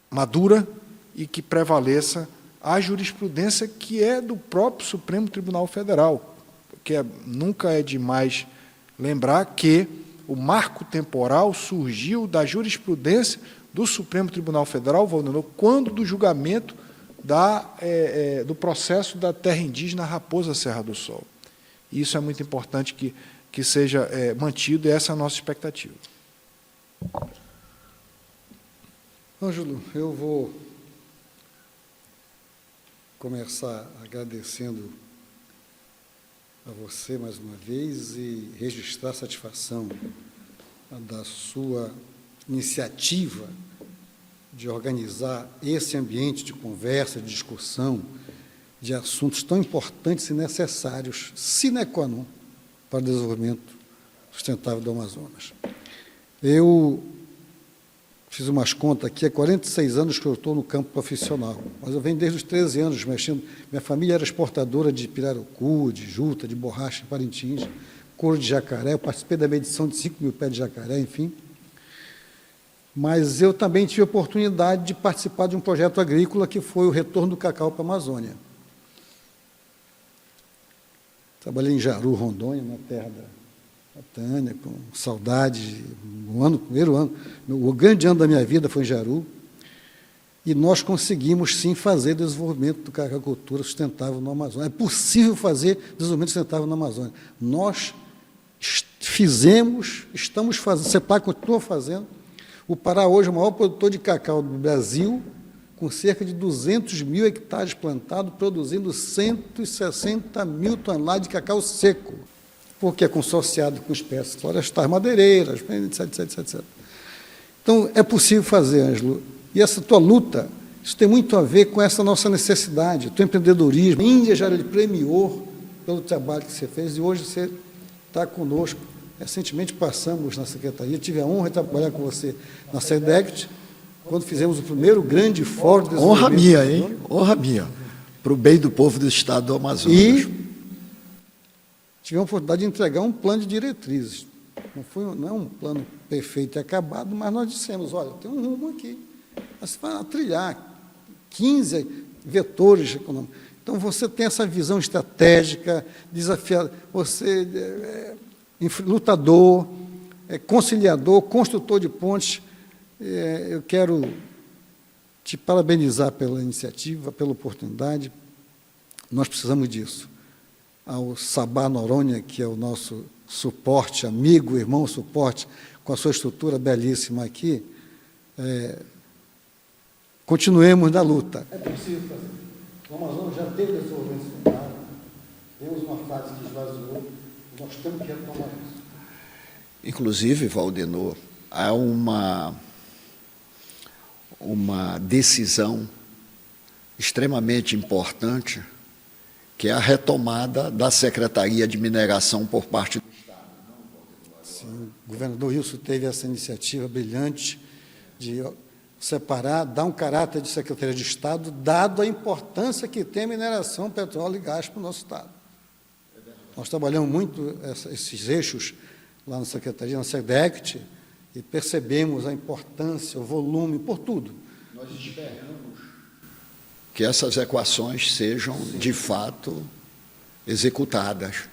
madura e que prevaleça a jurisprudência que é do próprio Supremo Tribunal Federal, porque nunca é demais lembrar que o marco temporal surgiu da jurisprudência do Supremo Tribunal Federal, Valdenor, quando do julgamento do processo da terra indígena Raposa Serra do Sol. E isso é muito importante que seja mantido, e essa é a nossa expectativa. Ângelo, eu vou começar agradecendo a você mais uma vez e registrar a satisfação da sua iniciativa de organizar esse ambiente de conversa, de discussão, de assuntos tão importantes e necessários, sine qua non, para o desenvolvimento sustentável do Amazonas. Eu fiz umas contas aqui, há 46 anos que eu estou no campo profissional, mas eu venho desde os 13 anos mexendo. Minha família era exportadora de pirarucu, de juta, de borracha em Parintins, couro de jacaré, eu participei da medição de 5.000 pés de jacaré, enfim. Mas eu também tive a oportunidade de participar de um projeto agrícola que foi o retorno do cacau para a Amazônia. Trabalhei em Jaru, Rondônia, na terra da Tânia, com saudade, primeiro ano, o grande ano da minha vida foi em Jaru, e nós conseguimos, sim, fazer desenvolvimento da cacaucultura sustentável no Amazonas. É possível fazer desenvolvimento sustentável na Amazônia. Nós fizemos, estamos fazendo, CEPAC continua fazendo. O Pará hoje é o maior produtor de cacau do Brasil, com cerca de 200.000 hectares plantados, produzindo 160.000 toneladas de cacau seco, porque é consorciado com espécies florestais, madeireiras, etc. Então, é possível fazer, Ângelo. E essa tua luta, isso tem muito a ver com essa nossa necessidade, o teu empreendedorismo. A Índia já lhe premiou pelo trabalho que você fez, e hoje você está conosco. Recentemente passamos na Secretaria, tive a honra de trabalhar com você na SEDECT, quando fizemos o primeiro grande fórum de desenvolvimento. Honra minha, hein? Honra minha, para o bem do povo do estado do Amazonas. E tivemos a oportunidade de entregar um plano de diretrizes. Não é um plano perfeito e acabado, mas nós dissemos, olha, tem um rumo aqui. Você vai trilhar 15 vetores econômicos. Então, você tem essa visão estratégica, desafiador, você lutador, conciliador, construtor de pontes. Eu quero te parabenizar pela iniciativa, pela oportunidade. Nós precisamos disso. Ao Sabá Noronha, que é o nosso suporte, amigo, irmão, suporte, com a sua estrutura belíssima aqui, continuemos na luta. É possível fazer. O Amazonas já teve desenvolvimento sustentável, temos uma fase que esvaziou, nós temos que retomar isso. Inclusive, Valdenor, há uma decisão extremamente importante, que é a retomada da Secretaria de Mineração por parte do Estado. Sim, o governador Wilson teve essa iniciativa brilhante de separar, dar um caráter de Secretaria de Estado, dado a importância que tem a mineração, petróleo e gás para o nosso Estado. Nós trabalhamos muito esses eixos lá na Secretaria, na SEDECT, e percebemos a importância, o volume, por tudo. Nós esperamos que essas equações sejam, de fato, executadas,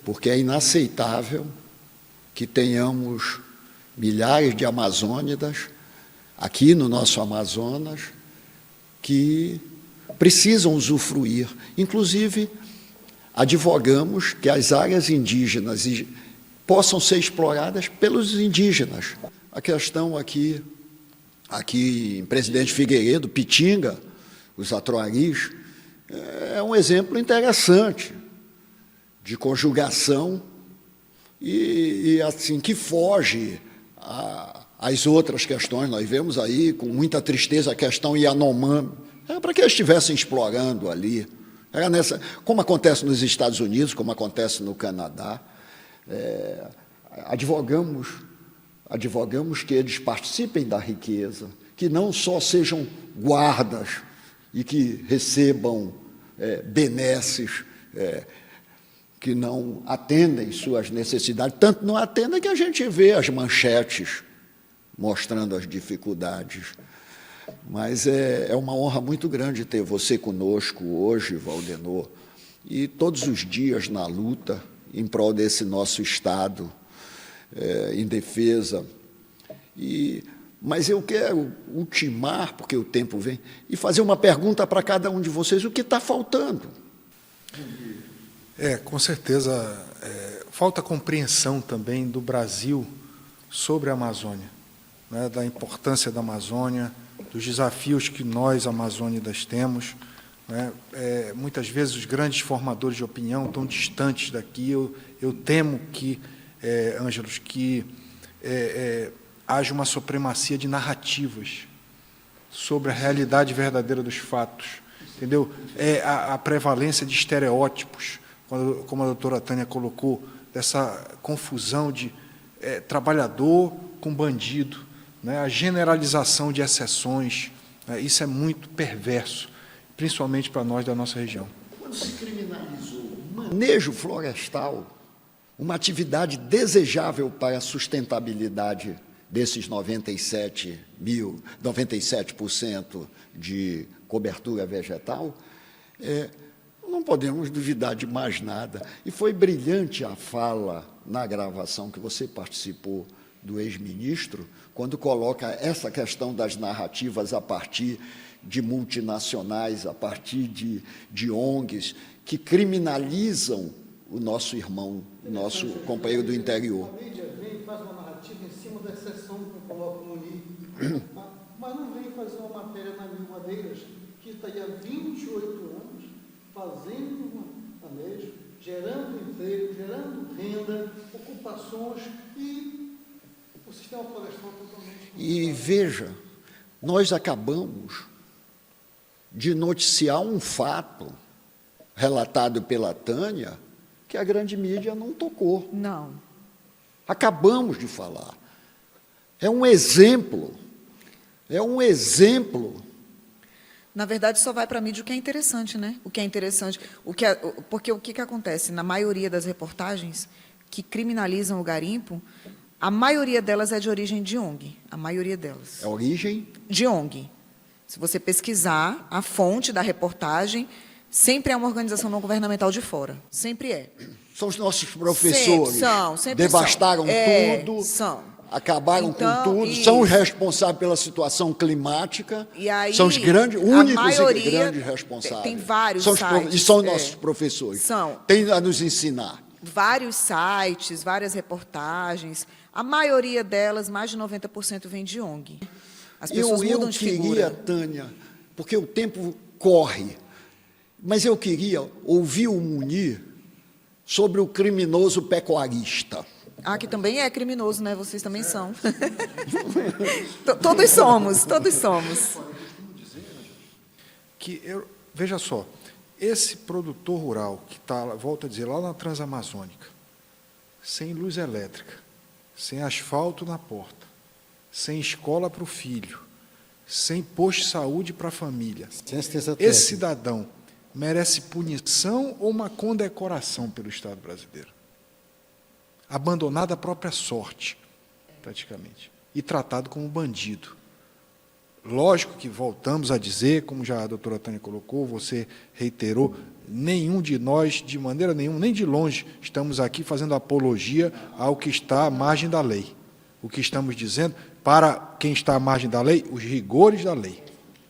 porque é inaceitável que tenhamos milhares de amazônidas aqui no nosso Amazonas que precisam usufruir. Inclusive, advogamos que as áreas indígenas possam ser exploradas pelos indígenas. A questão aqui em Presidente Figueiredo, Pitinga, os Atroaris, é um exemplo interessante de conjugação e assim, que foge às outras questões. Nós vemos aí, com muita tristeza, a questão Yanomami. Era para que eles estivessem explorando ali. Era como acontece nos Estados Unidos, como acontece no Canadá. Advogamos que eles participem da riqueza, que não só sejam guardas e que recebam benesses, que não atendem suas necessidades, tanto não atendem que a gente vê as manchetes mostrando as dificuldades. Mas é uma honra muito grande ter você conosco hoje, Valdenor, e todos os dias na luta em prol desse nosso Estado, em defesa. Mas eu quero ultimar, porque o tempo vem, e fazer uma pergunta para cada um de vocês: o que está faltando? Com certeza, falta compreensão também do Brasil sobre a Amazônia, né, da importância da Amazônia, dos desafios que nós, amazônidas, temos. Né? Muitas vezes os grandes formadores de opinião estão distantes daqui. Eu temo que, Ângelos, que haja uma supremacia de narrativas sobre a realidade verdadeira dos fatos, entendeu? A prevalência de estereótipos, como a doutora Tânia colocou, dessa confusão de trabalhador com bandido, né? A generalização de exceções, né? Isso é muito perverso, principalmente para nós da nossa região. Quando se criminalizou o manejo florestal, uma atividade desejável para a sustentabilidade desses 97% de cobertura vegetal, não podemos duvidar de mais nada. E foi brilhante a fala na gravação que você participou do ex-ministro, quando coloca essa questão das narrativas a partir de multinacionais, a partir de ONGs, que criminalizam o nosso irmão, o nosso companheiro do interior. A mídia vem e faz uma narrativa em cima da exceção que coloca o Munir, mas não vem fazer uma matéria na Mil Madeiras, que está aí há 28 anos fazendo manejo, gerando emprego, gerando renda, ocupações e o sistema florestal totalmente... E veja, nós acabamos de noticiar um fato relatado pela Tânia que a grande mídia não tocou. Não. Acabamos de falar. É um exemplo. Na verdade, só vai para a mídia o que é interessante, né? O que é interessante. Porque o que acontece? Na maioria das reportagens que criminalizam o garimpo, a maioria delas é de origem de ONG. A maioria delas. É origem? De ONG. Se você pesquisar, a fonte da reportagem sempre é uma organização não governamental de fora. Sempre é. São os nossos professores. Sempre devastaram tudo. Acabaram com tudo. Isso. São os responsáveis pela situação climática. E aí, são os grandes, únicos e grandes responsáveis. Tem vários sites. E são nossos professores. Tem a nos ensinar. Vários sites, várias reportagens. A maioria delas, mais de 90%, vem de ONG. As pessoas mudam de figura. Eu queria, Tânia, porque o tempo corre, mas eu queria ouvir o Munir sobre o criminoso pecuarista. Que também é criminoso, né? Vocês também são. Todos somos. Veja só, esse produtor rural que está, volto a dizer, lá na Transamazônica, sem luz elétrica, sem asfalto na porta, sem escola para o filho, sem posto de saúde para a família, esse cidadão merece punição ou uma condecoração pelo Estado brasileiro? Abandonado à própria sorte, praticamente, e tratado como bandido. Lógico que voltamos a dizer, como já a doutora Tânia colocou, você reiterou, nenhum de nós, de maneira nenhuma, nem de longe, estamos aqui fazendo apologia ao que está à margem da lei. O que estamos dizendo, para quem está à margem da lei, os rigores da lei,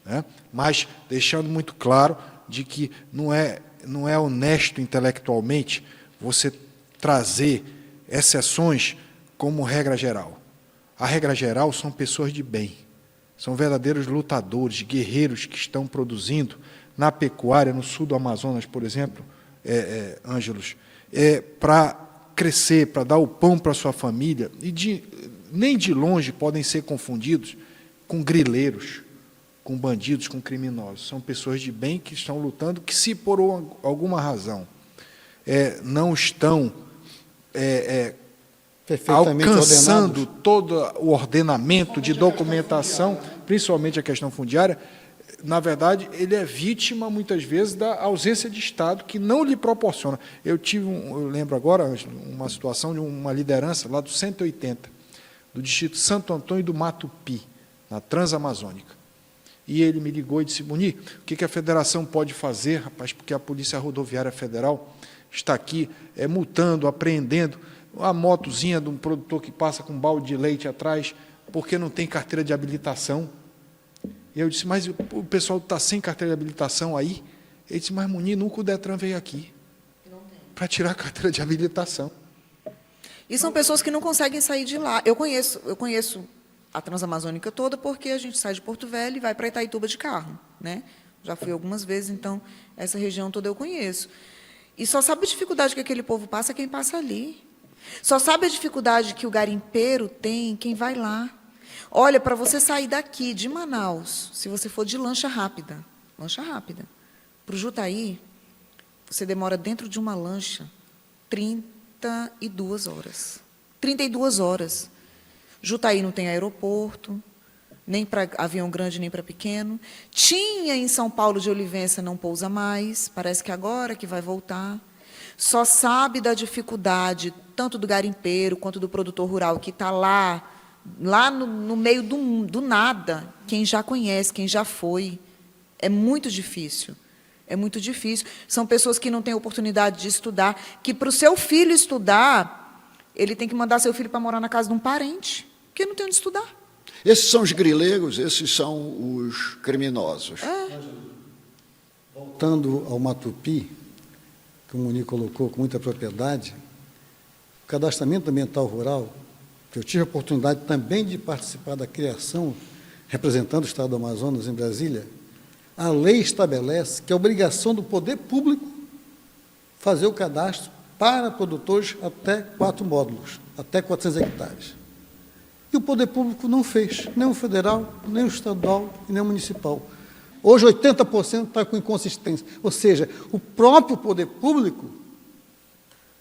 né? Mas deixando muito claro de que não é honesto intelectualmente você trazer exceções como regra geral. A regra geral são pessoas de bem, são verdadeiros lutadores, guerreiros que estão produzindo na pecuária, no sul do Amazonas, por exemplo, Ângelos, para crescer, para dar o pão para a sua família, e nem de longe podem ser confundidos com grileiros, com bandidos, com criminosos. São pessoas de bem que estão lutando, que se por alguma razão não estão alcançando todo o ordenamento de documentação, principalmente a questão fundiária, na verdade, ele é vítima, muitas vezes, da ausência de Estado, que não lhe proporciona. Eu lembro agora, uma situação de uma liderança lá do 180, do distrito Santo Antônio do Matupi, na Transamazônica. E ele me ligou e disse, Munir, o que a federação pode fazer, rapaz, porque a Polícia Rodoviária Federal está aqui multando, apreendendo a motozinha de um produtor que passa com um balde de leite atrás, porque não tem carteira de habilitação. E eu disse, mas o pessoal está sem carteira de habilitação aí? Ele disse, mas Munir, nunca o Detran veio aqui para tirar a carteira de habilitação. E são pessoas que não conseguem sair de lá. Eu conheço a Transamazônica toda, porque a gente sai de Porto Velho e vai para Itaituba de carro, né? Já fui algumas vezes, então, essa região toda eu conheço. E só sabe a dificuldade que aquele povo passa quem passa ali. Só sabe a dificuldade que o garimpeiro tem quem vai lá. Olha, para você sair daqui, de Manaus, se você for de lancha rápida, para o Jutaí, você demora dentro de uma lancha 32 horas. 32 horas. Jutaí não tem aeroporto, nem para avião grande, nem para pequeno. Tinha em São Paulo de Olivença, não pousa mais, parece que agora que vai voltar. Só sabe da dificuldade, tanto do garimpeiro quanto do produtor rural, que está lá no meio do nada, quem já conhece, quem já foi. É muito difícil. É muito difícil. São pessoas que não têm oportunidade de estudar, que, para o seu filho estudar, ele tem que mandar seu filho para morar na casa de um parente, porque não tem onde estudar. Esses são os grileiros, esses são os criminosos. Voltando ao Matupi, que o Munir colocou com muita propriedade, o cadastramento ambiental rural, que eu tive a oportunidade também de participar da criação, representando o Estado do Amazonas em Brasília, a lei estabelece que é obrigação do poder público fazer o cadastro para produtores até 4 módulos, até 400 hectares. E o poder público não fez, nem o federal, nem o estadual e nem o municipal. Hoje, 80% está com inconsistência. Ou seja, o próprio poder público,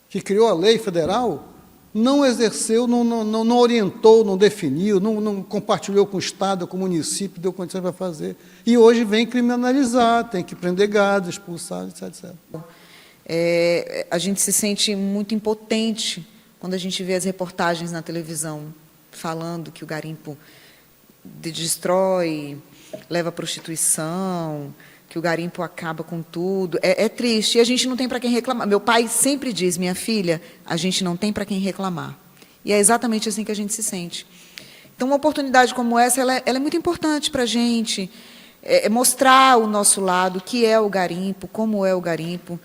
que criou a lei federal, não exerceu, não orientou, não definiu, não compartilhou com o Estado, com o município, deu condições para fazer. E hoje vem criminalizar, tem que prender gado, expulsar, etc. A gente se sente muito impotente quando a gente vê as reportagens na televisão falando que o garimpo destrói, leva à prostituição, que o garimpo acaba com tudo. É triste, e a gente não tem para quem reclamar. Meu pai sempre diz, minha filha, a gente não tem para quem reclamar. E é exatamente assim que a gente se sente. Então, uma oportunidade como essa, ela é muito importante para a gente, mostrar o nosso lado, o que é o garimpo, como é o garimpo,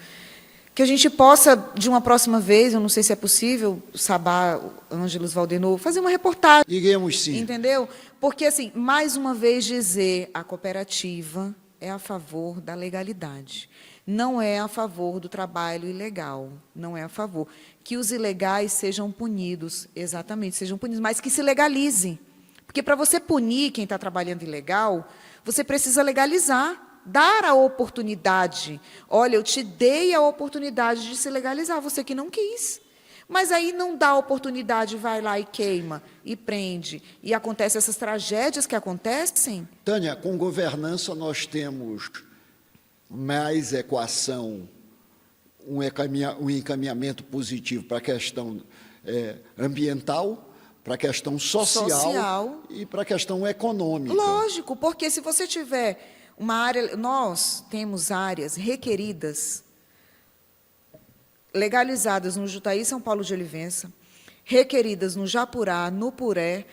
que a gente possa, de uma próxima vez, eu não sei se é possível, Sabá, Ângelos Valdenor, fazer uma reportagem. Iremos sim. Entendeu? Porque, assim, mais uma vez dizer, a cooperativa é a favor da legalidade, não é a favor do trabalho ilegal, não é a favor. Que os ilegais sejam punidos, exatamente, sejam punidos, mas que se legalize. Porque, para você punir quem está trabalhando ilegal, você precisa legalizar, dar a oportunidade. Olha, eu te dei a oportunidade de se legalizar, você que não quis. Mas aí não dá oportunidade, vai lá e queima, e prende. E acontecem essas tragédias que acontecem. Tânia, com governança nós temos mais equação, um encaminhamento positivo para a questão ambiental, para a questão social e para a questão econômica. Lógico, porque se você tiver uma área... Nós temos áreas requeridas, legalizadas no Jutaí, São Paulo de Olivença, requeridas no Japurá, no Puré,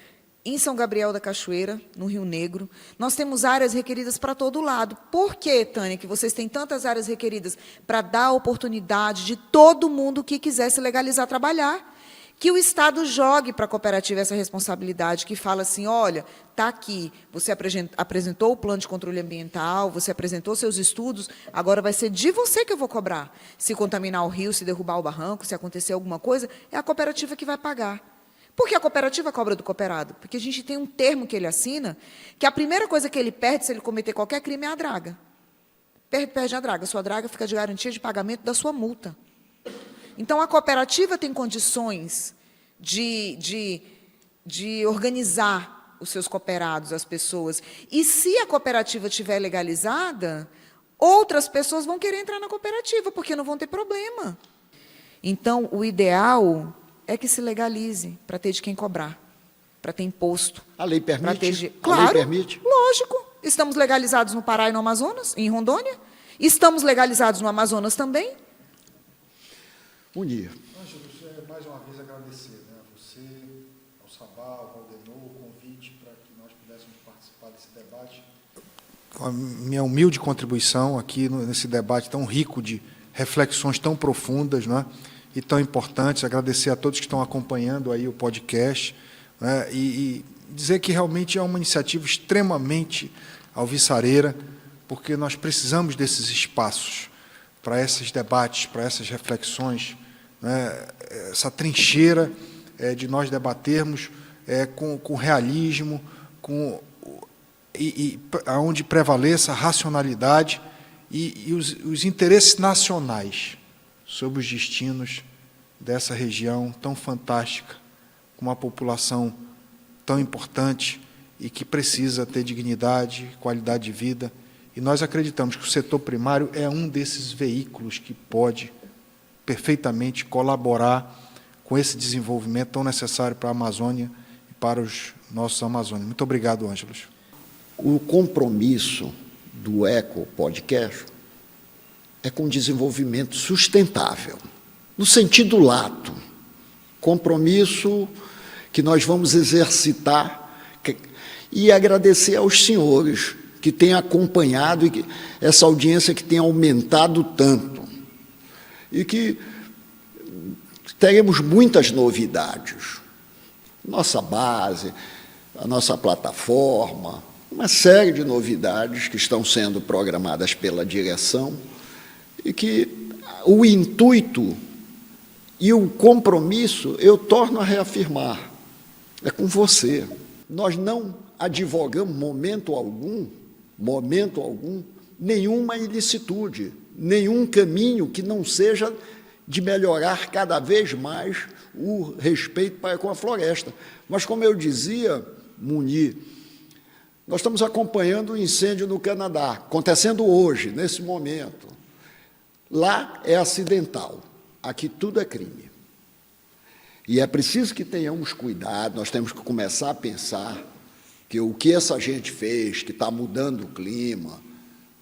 em São Gabriel da Cachoeira, no Rio Negro. Nós temos áreas requeridas para todo lado. Por que, Tânia, que vocês têm tantas áreas requeridas? Para dar a oportunidade de todo mundo que quiser se legalizar trabalhar. Que o Estado jogue para a cooperativa essa responsabilidade, que fala assim, olha, está aqui, você apresentou o plano de controle ambiental, você apresentou seus estudos, agora vai ser de você que eu vou cobrar. Se contaminar o rio, se derrubar o barranco, se acontecer alguma coisa, é a cooperativa que vai pagar. Por que a cooperativa cobra do cooperado? Porque a gente tem um termo que ele assina, que a primeira coisa que ele perde, se ele cometer qualquer crime, é a draga. Perde a draga. Sua draga fica de garantia de pagamento da sua multa. Então, a cooperativa tem condições de organizar os seus cooperados, as pessoas. E se a cooperativa estiver legalizada, outras pessoas vão querer entrar na cooperativa, porque não vão ter problema. Então, o ideal é que se legalize, para ter de quem cobrar, para ter imposto. A lei permite? Claro, a lei permite? Lógico. Estamos legalizados no Pará e no Amazonas, em Rondônia. Estamos legalizados no Amazonas também. Munir. Ângelos, mais uma vez agradecer, né, a você, ao Sabá, ao Valdenor, o convite para que nós pudéssemos participar desse debate. Com a minha humilde contribuição aqui nesse debate tão rico de reflexões tão profundas, né, e tão importantes. Agradecer a todos que estão acompanhando aí o podcast, né, e dizer que realmente é uma iniciativa extremamente alvissareira, porque nós precisamos desses espaços para esses debates, para essas reflexões, né, essa trincheira de nós debatermos com realismo, onde prevaleça a racionalidade e os interesses nacionais sobre os destinos dessa região tão fantástica, com uma população tão importante e que precisa ter dignidade, qualidade de vida. E nós acreditamos que o setor primário é um desses veículos que pode perfeitamente colaborar com esse desenvolvimento tão necessário para a Amazônia e para os nossos amazônios. Muito obrigado, Ângelos. O compromisso do Eco Podcast é com desenvolvimento sustentável, no sentido lato. Compromisso que nós vamos exercitar e agradecer aos senhores que têm acompanhado e essa audiência que tem aumentado tanto. E que teremos muitas novidades. Nossa base, a nossa plataforma, uma série de novidades que estão sendo programadas pela direção e que o intuito e o compromisso, eu torno a reafirmar, é com você. Nós não advogamos, momento algum, nenhuma ilicitude, nenhum caminho que não seja de melhorar cada vez mais o respeito para com a floresta. Mas, como eu dizia, Munir, nós estamos acompanhando o incêndio no Canadá, acontecendo hoje, nesse momento. Lá é acidental, aqui tudo é crime. E é preciso que tenhamos cuidado, nós temos que começar a pensar que o que essa gente fez, que está mudando o clima,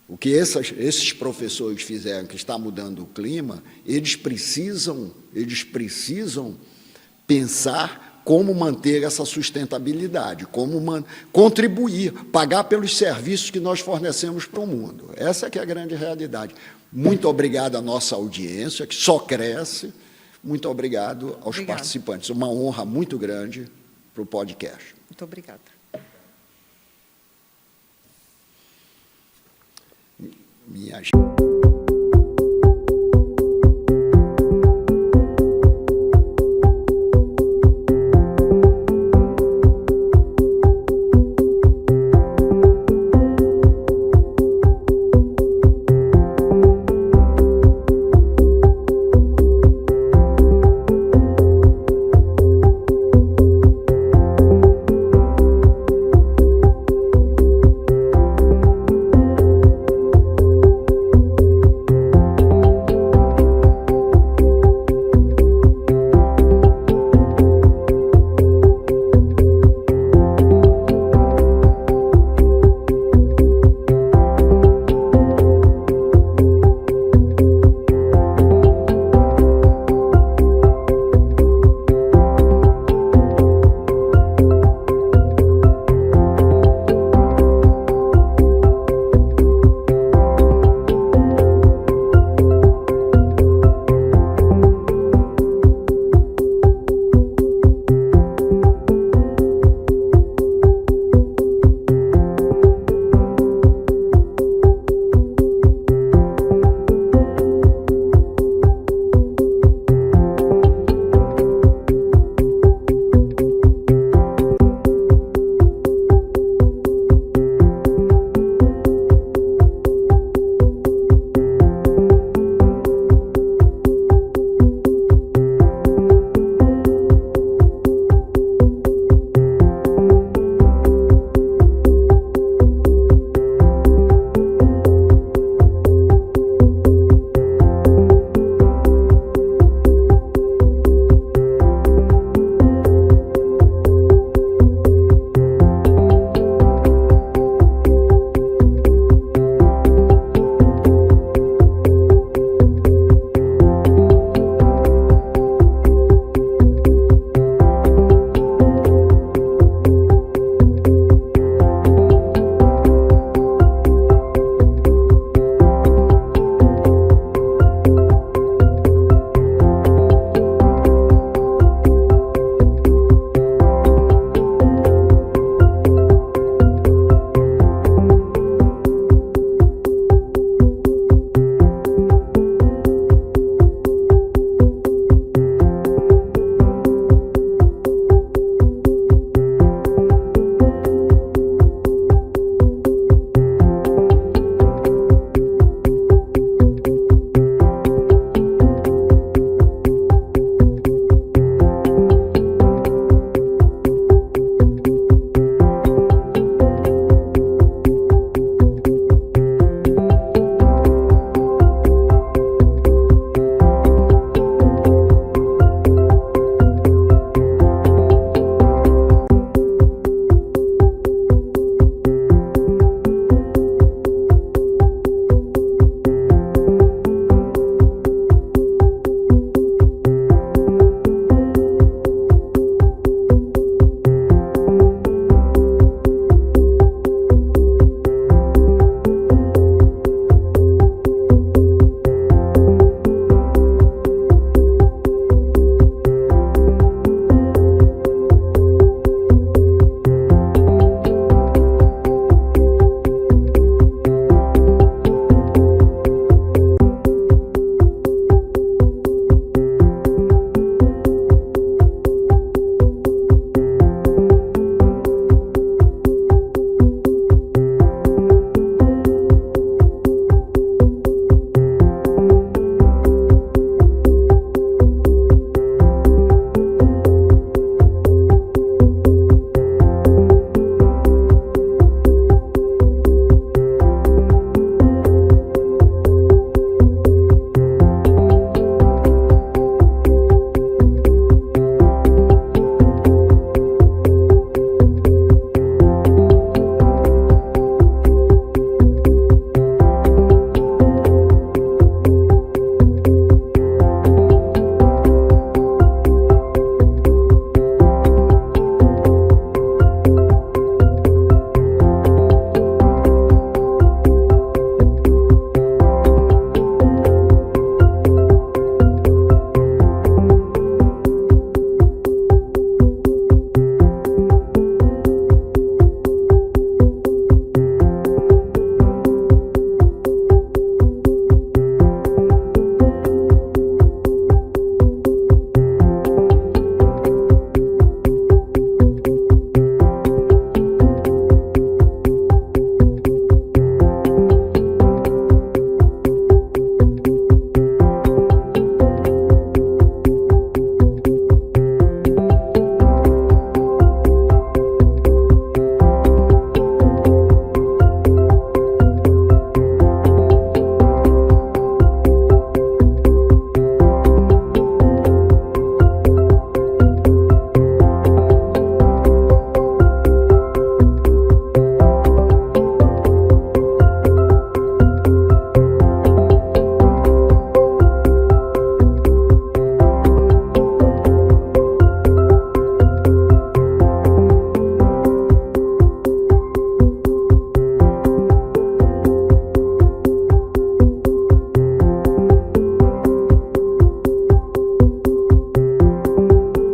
o que esses professores fizeram, que está mudando o clima, eles precisam pensar como manter essa sustentabilidade, como contribuir, pagar pelos serviços que nós fornecemos para o mundo. Essa que é a grande realidade. Muito obrigado à nossa audiência, que só cresce. Muito obrigado aos participantes. Uma honra muito grande para o podcast. Muito obrigada. Minha gente.